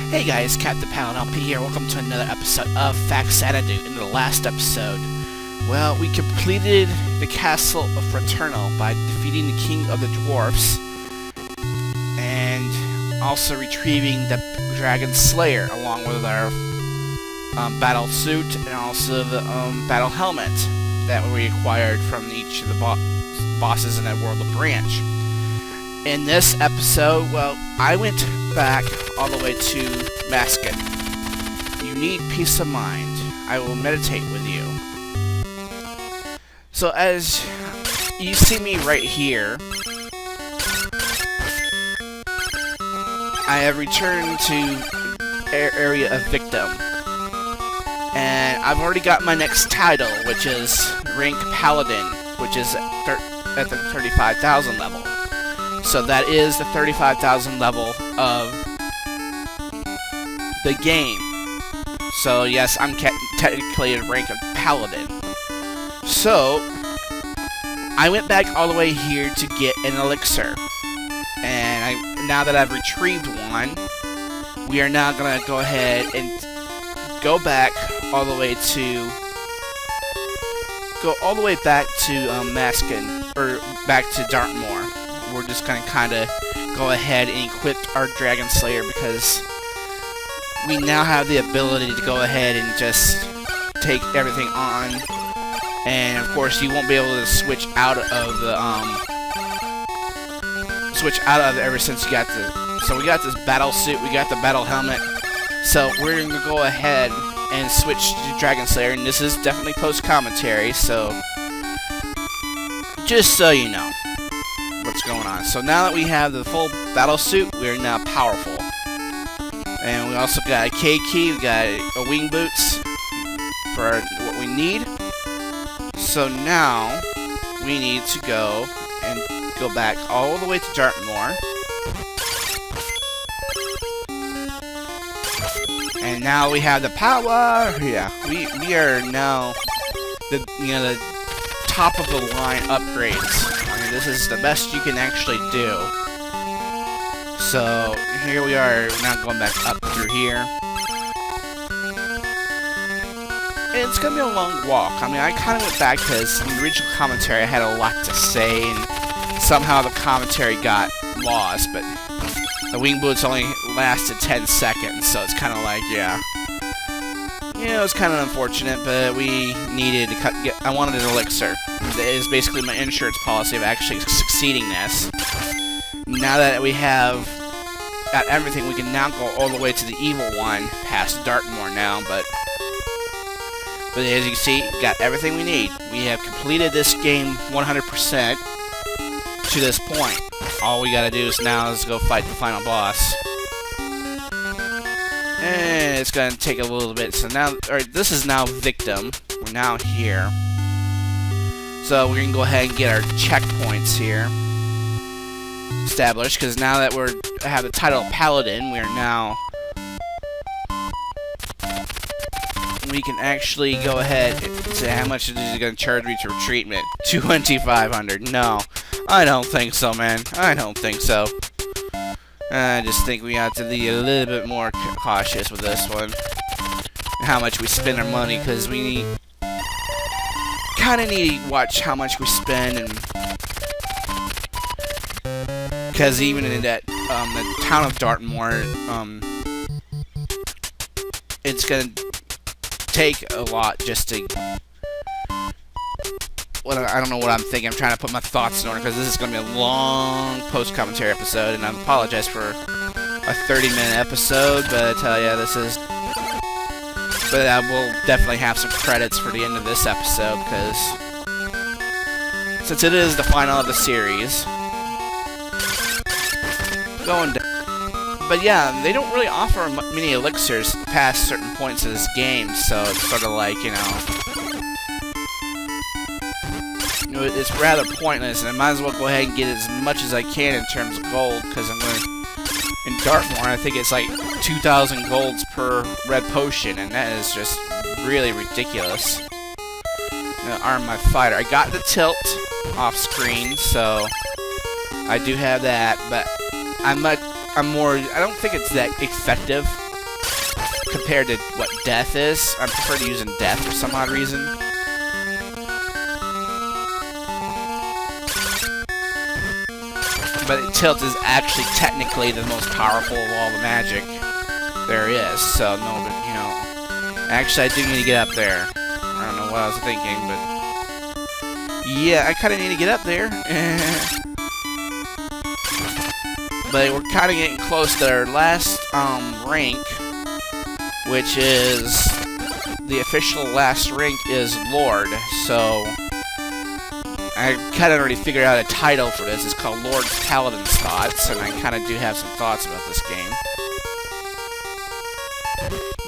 Hey guys, CaptainPaladinLP here. Welcome to another episode of Faxanadu. In the last episode, well, we completed the castle of Fraternal by defeating the king of the Dwarfs and also retrieving the Dragon Slayer along with our battle suit and also the battle helmet that we acquired from each of the bosses in that world of branch. In this episode, well, I went back all the way to Maskin. You need peace of mind. I will meditate with you. So as you see me right here, I have returned to area of Victim. And I've already got my next title, which is rank Paladin, which is at the 35,000 level. So that is the 35,000 level of the game. So yes, I'm technically at rank of Paladin. So I went back all the way here to get an elixir. And now that I've retrieved one, we are now going to go ahead and go back all the way to Maskin, or back to Dartmoor. We're just going to kind of go ahead and equip our Dragon Slayer because we now have the ability to go ahead and just take everything on. And of course, you won't be able to switch out of the ever since you got the. So we got this battle suit, we got the battle helmet. So we're going to go ahead and switch to Dragon Slayer, and this is definitely post-commentary, so just so you know what's going on. So now that we have the full battle suit, we are now powerful. And we also got a K key, we got a wing boots for what we need. So now we need to go back all the way to Dartmoor. And now we have the power. Yeah, we are now the top of the line upgrades. I mean, this is the best you can actually do. So here we are now going back up through here. And it's gonna be a long walk. I mean, I kind of went back because in the original commentary I had a lot to say, and somehow the commentary got lost. But the wing boots only lasted 10 seconds, so it's kind of like, yeah. Yeah, it was kind of unfortunate, but we needed to I wanted an elixir. It is basically my insurance policy of actually succeeding this. Now that we have got everything, we can now go all the way to the evil one, past Dartmoor now, but as you can see, got everything we need. We have completed this game 100% to this point. All we gotta do is now go fight the final boss. And it's gonna take a little bit. So now, this is now Victim. We're now here. So we're gonna go ahead and get our checkpoints here established, because now that we have the title of Paladin, we are now. We can actually go ahead and say how much is it gonna charge me for treatment? 2,500. No. I don't think so, man. I don't think so. I just think we have to be a little bit more cautious with this one. How much we spend our money, because we kind of need to watch how much we spend, and because even in that the town of Dartmoor, it's gonna take a lot just to. I don't know what I'm thinking. I'm trying to put my thoughts in order because this is going to be a long post-commentary episode, and I apologize for a 30-minute episode, but I tell you, this is. But I will definitely have some credits for the end of this episode because since it is the final of the series, going down. But yeah, they don't really offer many elixirs past certain points of this game, so it's sort of like, it's rather pointless, and I might as well go ahead and get as much as I can in terms of gold, because I'm going to. In Dartmoor, I think it's like 2,000 golds per red potion, and that is just really ridiculous. I'm gonna arm my fighter. I got the tilt off screen, so I do have that, but I don't think it's that effective compared to what death is. I prefer using death for some odd reason. But tilt is actually technically the most powerful of all the magic there is. So no, you know, actually I do need to get up there. I don't know what I was thinking, but yeah, I kind of need to get up there. But we're kind of getting close to our last rank, which is the official last rank is Lord. So I kind of already figured out a title for this. It's called Lord's Paladin's Thoughts, and I kind of do have some thoughts about this game.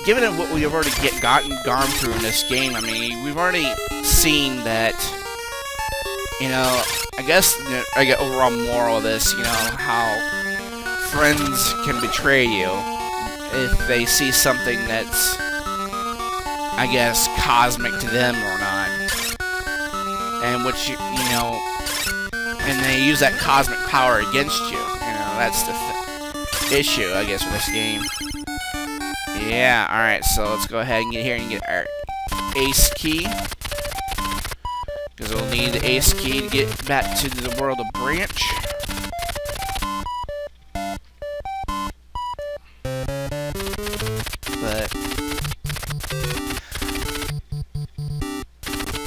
Given what we've already gone through in this game, I mean, we've already seen that, you know, I guess I get overall moral of this, you know, how friends can betray you if they see something that's, I guess, cosmic to them or not. And which, you know, and they use that cosmic power against you. You know, that's the issue, I guess, with this game. Yeah, alright, so let's go ahead and get here and get our ace key. Because we'll need the ace key to get back to the world of Branch. But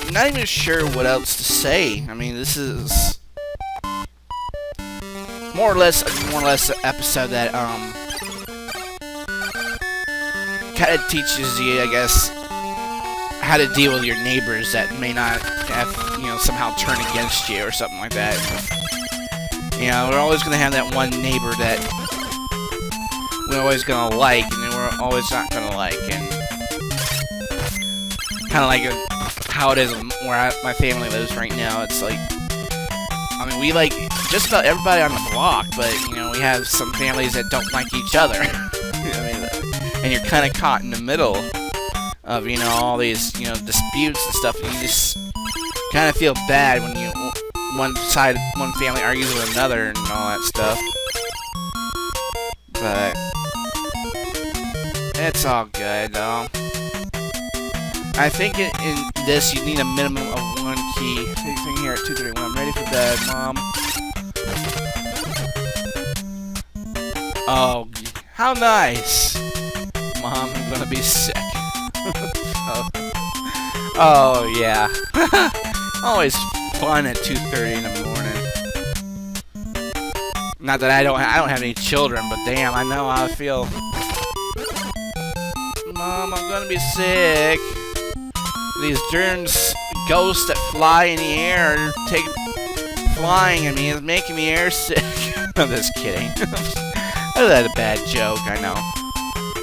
I'm not even sure what else to say. I mean, this is more or less an episode that kind of teaches you, I guess, how to deal with your neighbors that may not have, you know, somehow turn against you or something like that. You know, we're always gonna have that one neighbor that we're always gonna like, and then we're always not gonna like, and kind of like how it is where my family lives right now. It's like, I mean, we like just about everybody on the block, but you know, we have some families that don't like each other. I mean, and you're kind of caught in the middle of, you know, all these, you know, disputes and stuff, and you just kind of feel bad when you one family argues with another and all that stuff. But it's all good, though. I think in this you need a minimum of 1 key. Anything here at 2:31. I'm ready for bed, Mom. Oh, how nice! Mom, I'm gonna be sick. Oh yeah. Always fun at 2:30 in the morning. Not that I don't have any children, but damn, I know how I feel. Mom, I'm gonna be sick. These darn ghosts that fly in the air take flying at me is making me air sick. I'm just kidding. That's a bad joke, I know.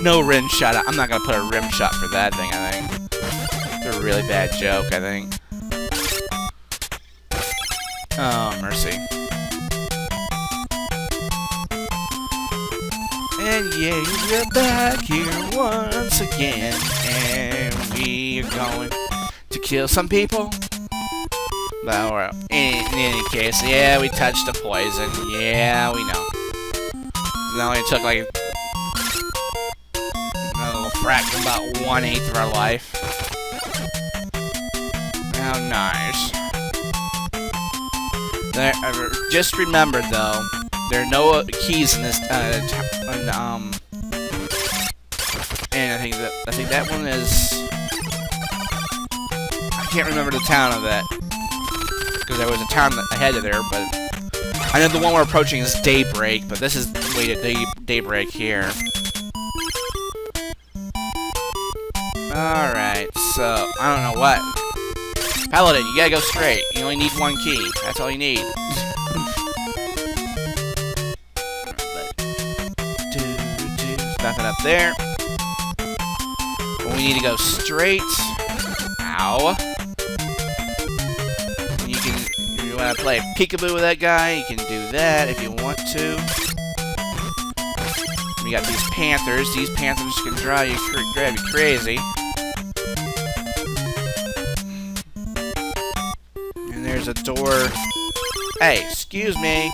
No rim shot. I'm not gonna put a rim shot for that thing, I think. It's a really bad joke, I think. Oh, mercy. And yeah, we're back here once again. And we are going to kill some people. But in any case, yeah, we touched the poison. Yeah, we know. It only took like fraction about 1/8 of our life. How nice. Just remember though, there are no keys in this and I think that one is, I can't remember the town of that because there was a town ahead of there, but I know the one we're approaching is Daybreak, but this is the way to Daybreak here. Alright, so, I don't know what. Paladin, you gotta go straight. You only need 1 key. That's all you need. Nothing up there. But we need to go straight. Ow. If you want to play peekaboo with that guy, you can do that if you want to. We got these panthers. These panthers can drive you crazy. And there's a door. Hey, excuse me.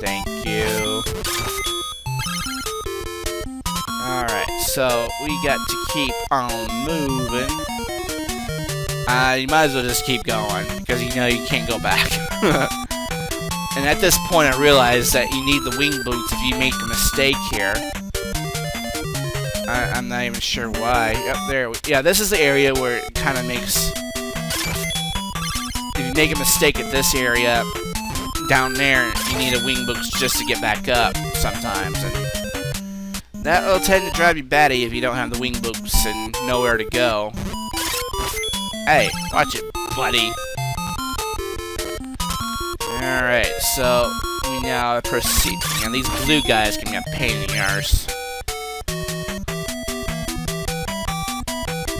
Thank you. Alright, so we got to keep on moving. You might as well just keep going, because you know you can't go back. And at this point I realized that you need the wing boots if you make a mistake here. I'm not even sure why. Up there, yeah, this is the area where it kind of makes... If you make a mistake at this area, down there, you need a wing boots just to get back up sometimes. And that will tend to drive you batty if you don't have the wing boots and nowhere to go. Hey, watch it, buddy. Alright, so we now proceed. And these blue guys can be a pain in the arse.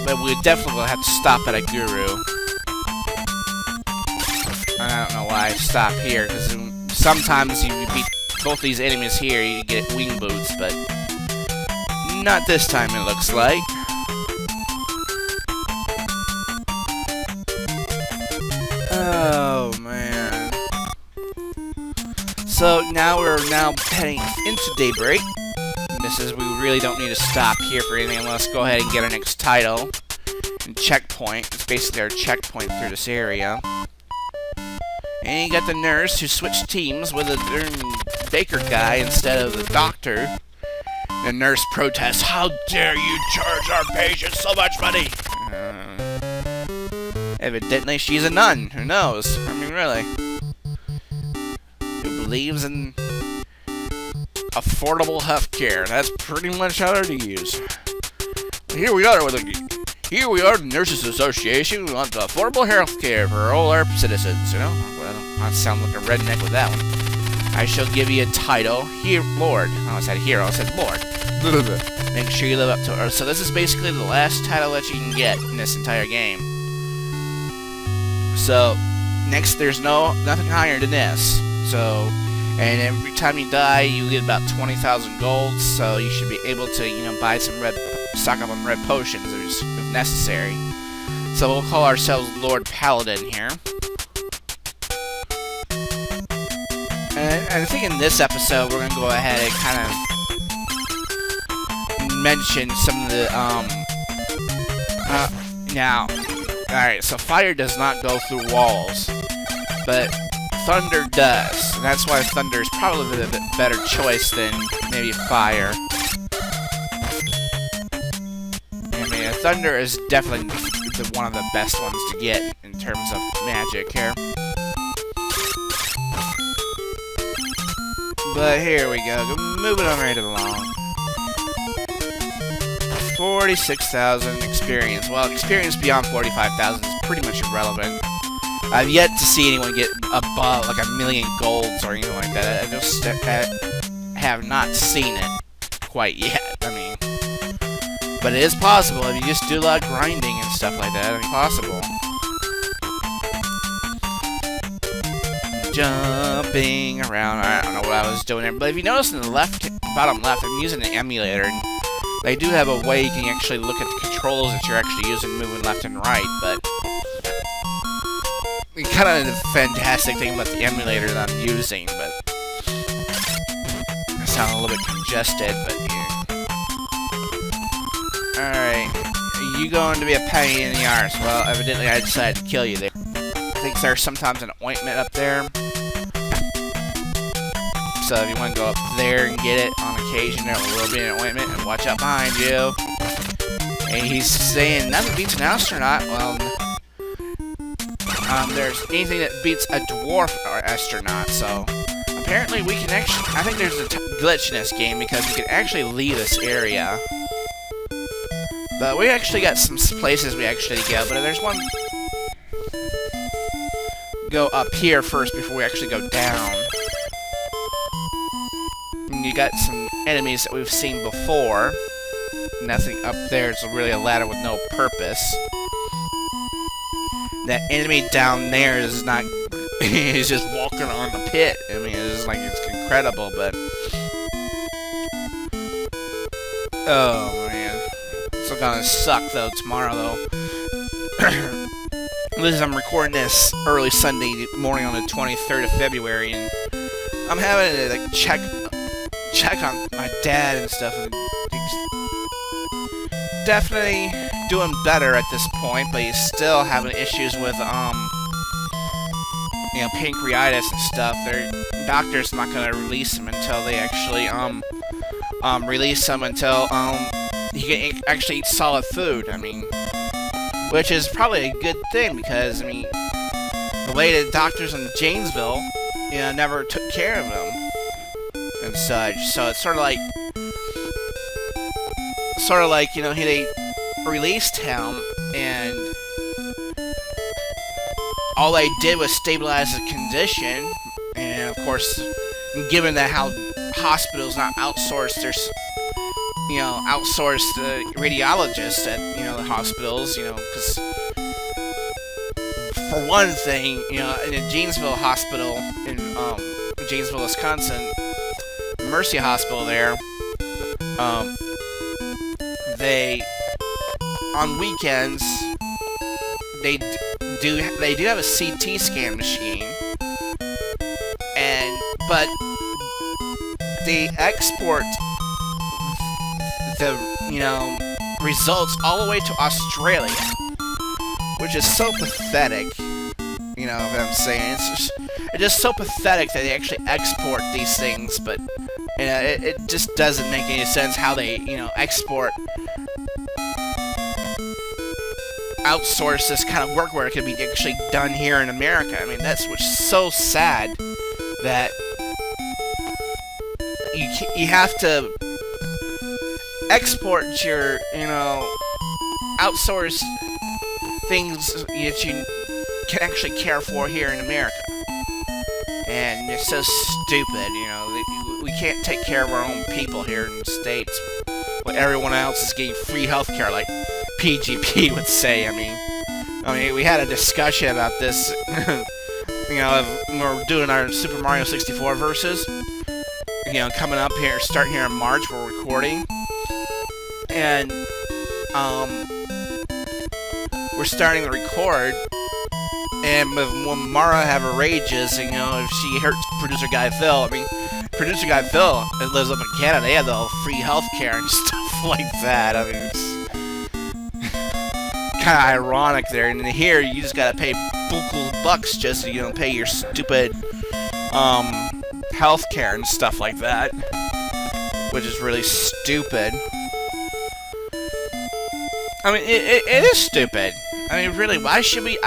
But we definitely will have to stop at a guru. I don't know why I stop here, because sometimes you beat both these enemies here, you get wing boots, but not this time it looks like. Oh man. So now we're heading into daybreak. This is, we really don't need to stop here for anything. Let's go ahead and get our next title. And checkpoint. It's basically our checkpoint through this area. And you got the nurse who switched teams with a baker guy instead of the doctor. The nurse protests, "How dare you charge our patients so much money?" Evidently she's a nun. Who knows? I mean, really. Who believes in affordable healthcare. That's pretty much how it is. Here we are, the Nurses Association. We want affordable healthcare for all our citizens, you know? Well, I sound like a redneck with that one. I shall give you a title. Here, Lord. Oh, I said hero, I said Lord. Make sure you live up to it. So this is basically the last title that you can get in this entire game. So, next, there's nothing higher than this. So, and every time you die, you get about 20,000 gold, so you should be able to, you know, buy some stock up on red potions if necessary. So we'll call ourselves Lord Paladin here. And I think in this episode, we're gonna go ahead and kind of mention some of the, now, alright, so fire does not go through walls, but thunder does. And that's why thunder is probably a bit better choice than maybe fire. I mean, thunder is definitely one of the best ones to get in terms of magic here. But here we go, moving on right along. 46,000 experience. Well, experience beyond 45,000 is pretty much irrelevant. I've yet to see anyone get above, like, 1,000,000 golds or anything like that. I just have not seen it quite yet. I mean, but it is possible if you just do a lot of grinding and stuff like that. It's possible. Jumping around. I don't know what I was doing there, but if you notice in the bottom left, I'm using an emulator, and they do have a way you can actually look at the controls that you're actually using, moving left and right, but kind of the fantastic thing about the emulator that I'm using, but I sound a little bit congested, but yeah. Alright, you going to be a pain in the arse? Well, evidently I decided to kill you there. I think there's sometimes an ointment up there, so if you want to go up there and get it on occasion, there will be an ointment, and watch out behind you. And he's saying nothing beats an astronaut. Well, there's anything that beats a dwarf or astronaut, so apparently we can actually, I think there's a glitch in this game because we can actually leave this area. But we actually got some places we actually go, but there's one, go up here first before we actually go down. And you got some enemies that we've seen before. Nothing up there, it's really a ladder with no purpose. That enemy down there is not, he's just walking on the pit. I mean, it's like, it's incredible, but oh man, it's gonna suck though tomorrow though. I'm recording this early Sunday morning on the 23rd of February, and I'm having to like check on my dad and stuff. And definitely doing better at this point, but he's still having issues with, you know, pancreatitis and stuff. Their doctor's not gonna release him until they actually, release him until, he can actually eat solid food. I mean, which is probably a good thing, because, I mean, the way the doctors in Janesville, you know, never took care of him and such. So it's sort of like, you know, they released him, and all they did was stabilize his condition. And of course, given that how hospitals not outsourced their, you know, outsourced radiologists at, you know, the hospitals, you know, because for one thing, you know, in the Janesville Hospital in Janesville, Wisconsin, Mercy Hospital there, they, on weekends, they do have a CT scan machine, but they export the, you know, results all the way to Australia, which is so pathetic. You know what I'm saying? It's just so pathetic that they actually export these things, but, you know, it just doesn't make any sense how they, you know, outsource this kind of work where it could be actually done here in America. I mean, that's what's so sad, that you have to export your, you know, outsource things that you can actually care for here in America. And it's so stupid, you know. We can't take care of our own people here in the States, but everyone else is getting free healthcare, like PGP would say. I mean, we had a discussion about this, you know, when we're doing our Super Mario 64 versus, you know, coming up here, starting here in March, we're recording, and, we're starting to record, and when Mara have her rages, you know, if she hurts producer guy Phil, I mean, producer guy Phil lives up in Canada, they have the free healthcare and stuff like that. I mean, it's kind of ironic there, and here you just gotta pay bucks just to, you know, pay your stupid healthcare and stuff like that, which is really stupid. I mean, it is stupid. I mean, really, why should we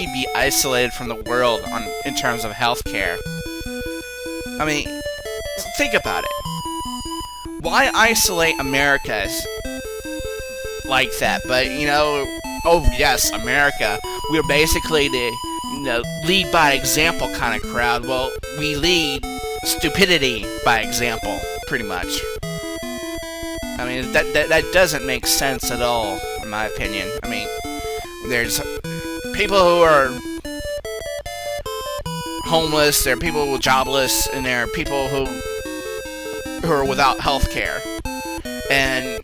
be isolated from the world in terms of healthcare? I mean, think about it. Why isolate America like that? But, you know, oh yes, America, we're basically the, you know, lead by example kind of crowd. Well, we lead stupidity by example, pretty much. I mean, that doesn't make sense at all, in my opinion. I mean, there's people who are homeless, there are people who are jobless, and there are people who are without health care. And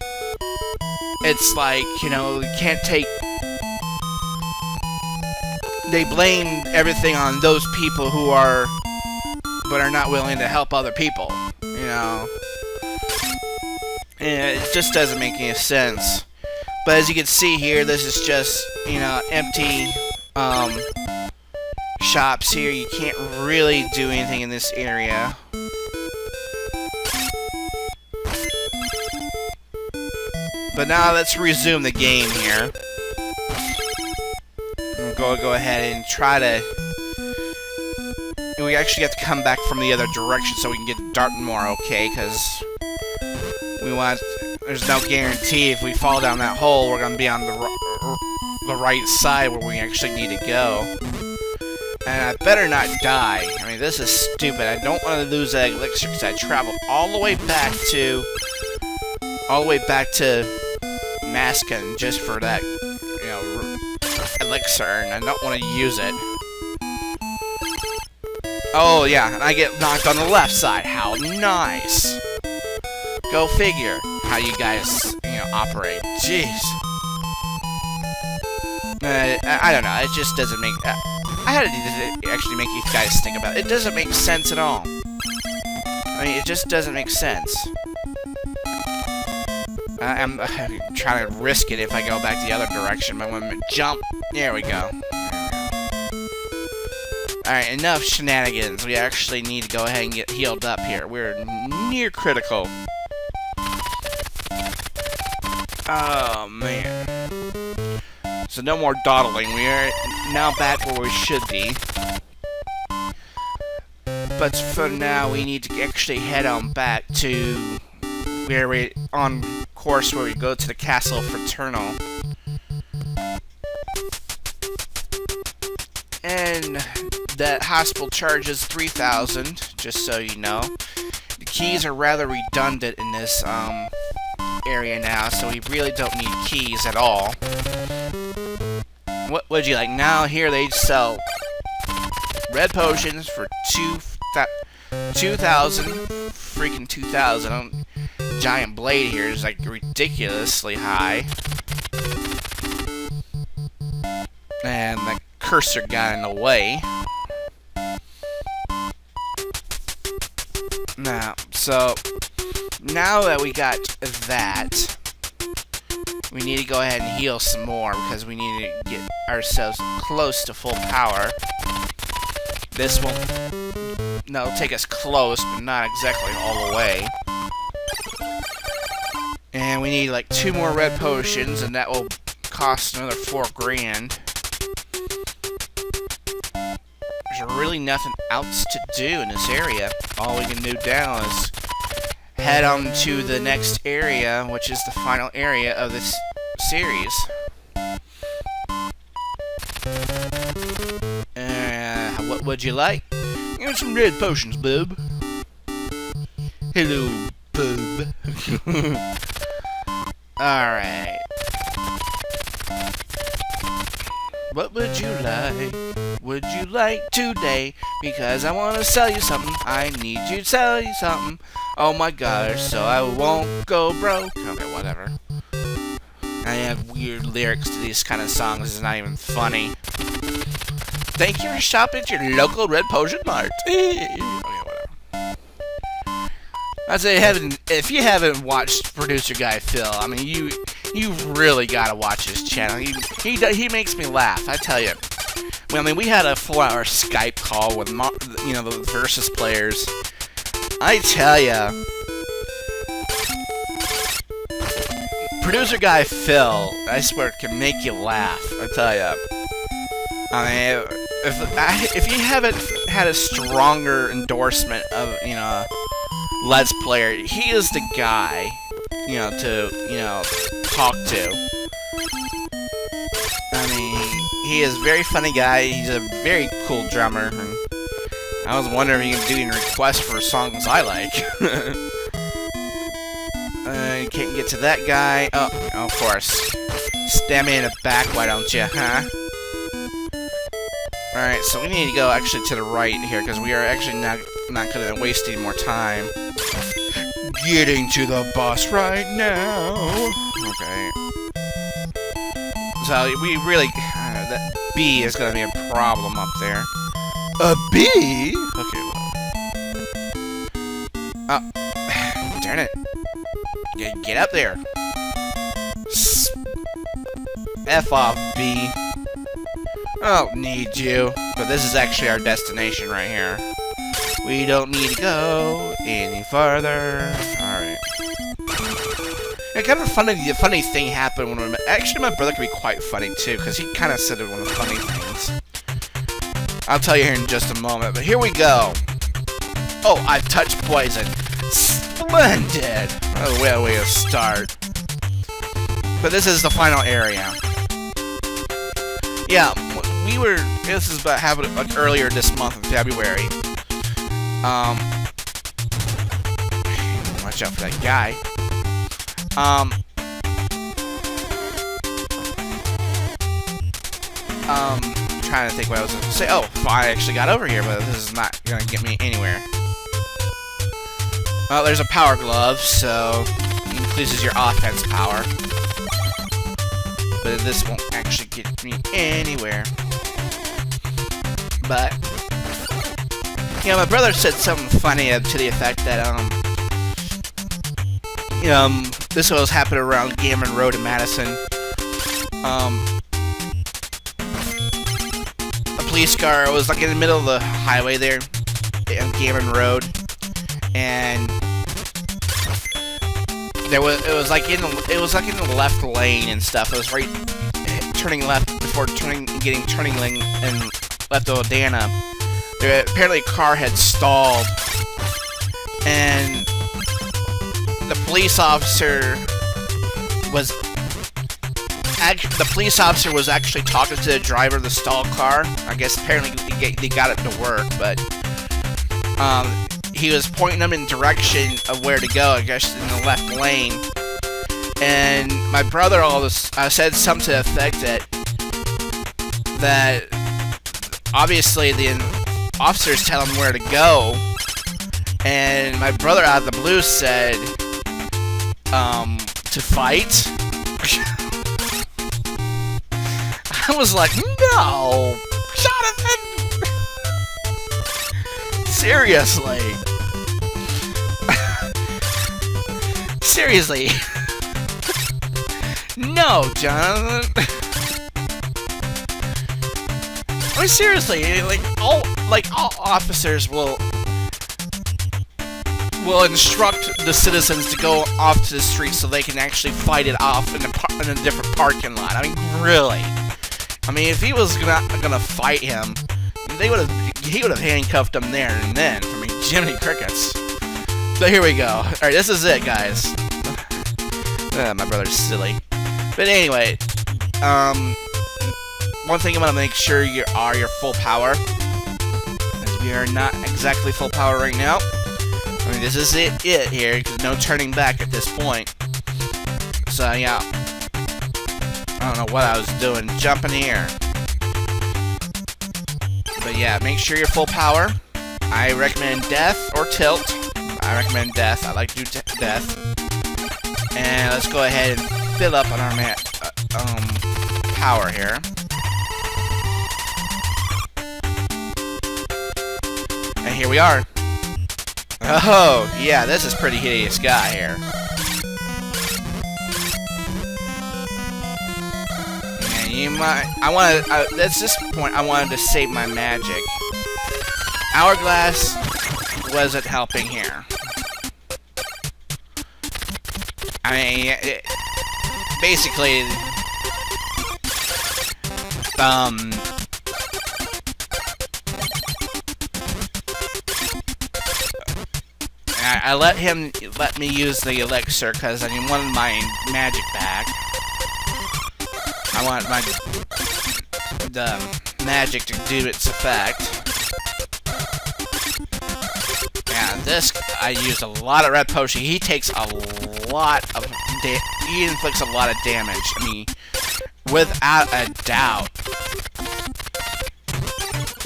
it's like, you know, you can't take... They blame everything on those people who are... but are not willing to help other people, you know? And it just doesn't make any sense. But as you can see here, this is just, you know, empty shops here. You can't really do anything in this area. But now let's resume the game here. We'll go ahead and try to... We actually have to come back from the other direction so we can get to Dartmoor, okay? Because we want... There's no guarantee if we fall down that hole, we're going to be on the right side where we actually need to go. And I better not die. I mean, this is stupid. I don't want to lose that elixir because I traveled all the way back to... Maskin just for that, you know, elixir, and I don't want to use it. Oh, yeah, and I get knocked on the left side. How nice. Go figure how you guys, you know, operate. Jeez. I don't know, it just doesn't make... I had to actually make you guys think about it. It doesn't make sense at all. I mean, it just doesn't make sense. I'm trying to risk it if I go back the other direction, but when I jump, there we go. Alright, enough shenanigans. We actually need to go ahead and get healed up here. We're near critical. Oh, man. So no more dawdling. We are now back where we should be. But for now, we need to actually head on back to where we on course where we go to the Castle Fraternal. And that hospital charges 3,000, just so you know. The keys are rather redundant in this area now, so we really don't need keys at all. What would you like? Now here they sell red potions for 2,000, freaking 2,000. Giant blade here is like ridiculously high. And the cursor got in the way. Now that we got that, we need to go ahead and heal some more because we need to get ourselves close to full power. This will take us close, but not exactly all the way. And we need like 2 more red potions, and that will cost another 4 grand. There's really nothing else to do in this area. All we can do now is head on to the next area, which is the final area of this series. What would you like? Here's some red potions, bub. Hello, bub. Alright. What would you like? Would you like today? Because I want to sell you something. I need to sell you something. Oh my gosh, so I won't go broke. Okay, whatever. I have weird lyrics to these kind of songs. It's not even funny. Thank you for shopping at your local Red Potion Mart. Okay, whatever. I say, if you haven't watched Producer Guy Phil, I mean, you really gotta watch his channel. He makes me laugh. I tell you. I mean, we had a 4-hour Skype call with the Versus players. I tell ya, Producer Guy Phil, I swear, can make you laugh. I tell ya. I mean, if you haven't had a stronger endorsement of Let's Player, he is the guy to talk to. I mean, he is a very funny guy. He's a very cool drummer. And I was wondering if he can do any requests for songs I like. You can't get to that guy. Oh, of course. Stab me in the back, why don't you, huh? Alright, so we need to go actually to the right here, because we are actually not going to waste any more time getting to the boss right now. Okay. So we really... that bee is going to be a problem up there. A bee? Okay, well... Oh. Darn it. Get up there. F off, bee. I don't need you. But this is actually our destination right here. We don't need to go any farther. Alright. Yeah, kind of funny. The funny thing happened when actually my brother could be quite funny too, because he kind of said one of the funny things. I'll tell you here in just a moment, but here we go. Oh, I've touched poison. Splendid! What a way to start. But this is the final area. Yeah, this is about happened like earlier this month in February. Watch out for that guy. Trying to think what I was going to say. Oh, I actually got over here, but this is not going to get me anywhere. Well, there's a power glove, so it increases your offense power. But this won't actually get me anywhere. But, my brother said something funny to the effect that, This was happening around Gammon Road in Madison. A police car was like in the middle of the highway there on Gammon Road, and it was like in the left lane and stuff. It was right turning left before getting turning lane and left of Odana. Apparently a car had stalled, and the police officer was actually talking to the driver of the stalled car. I guess apparently they got it to work, but he was pointing them in direction of where to go, I guess in the left lane. And my brother said something to the effect that obviously the officers tell him where to go, and my brother out of the blue said to fight. I was like, no, Jonathan, seriously. Seriously. No, Jonathan. I mean, seriously, all officers will instruct the citizens to go off to the street so they can actually fight it off in a different parking lot. I mean, really. I mean, if he was gonna fight him, he would have handcuffed him there and then. I mean, Jiminy Crickets. So here we go. All right, this is it, guys. My brother's silly. But anyway, one thing I'm gonna make sure you are your full power, as we are not exactly full power right now. I mean, this is it here, because no turning back at this point. So yeah, I don't know what I was doing, jumping here. But yeah, make sure you're full power. I recommend death or tilt. I recommend death. I like to do death. And let's go ahead and fill up on our power here. And here we are. Oh, yeah, this is pretty hideous guy here. And you might... at this point, I wanted to save my magic. Hourglass wasn't helping here. I mean, basically... I let me use the elixir because I wanted my magic back. I want the magic to do its effect. And this, I used a lot of red potion. He takes a lot of he inflicts a lot of damage. I mean, without a doubt.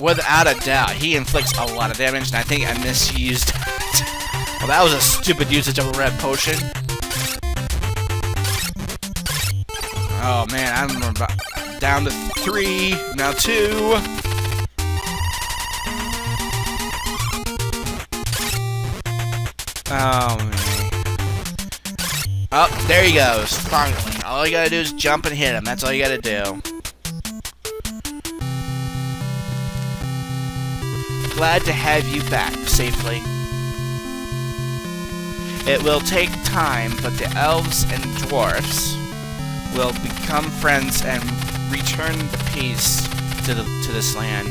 Without a doubt, he inflicts a lot of damage, and I think I misused it. Well, that was a stupid usage of a red potion. Oh man, I'm down to 3, now 2. Oh man. Oh, there he goes, finally. All you gotta do is jump and hit him, that's all you gotta do. Glad to have you back safely. It will take time, but the Elves and Dwarfs will become friends and return the peace to this land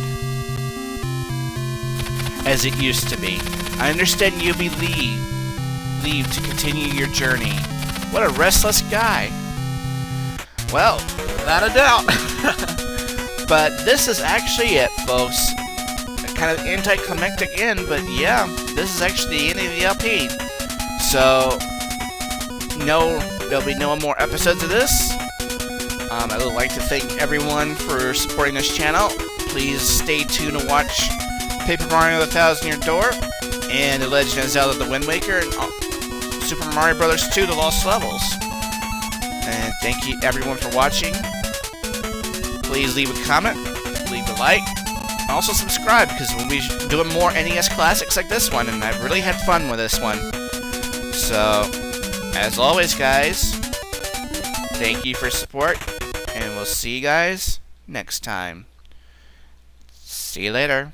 as it used to be. I understand you leave to continue your journey. What a restless guy. Well, without a doubt. But this is actually it, folks. Kind of anticlimactic end, but yeah, this is actually the end of the LP. So, no, there'll be no more episodes of this. I would like to thank everyone for supporting this channel. Please stay tuned to watch Paper Mario The Thousand Year Door, and The Legend of Zelda The Wind Waker, and Super Mario Bros. 2 The Lost Levels. And thank you everyone for watching. Please leave a comment, leave a like. Also subscribe, because we'll be doing more NES classics like this one, and I've really had fun with this one. So, as always, guys, thank you for support, and we'll see you guys next time. See you later.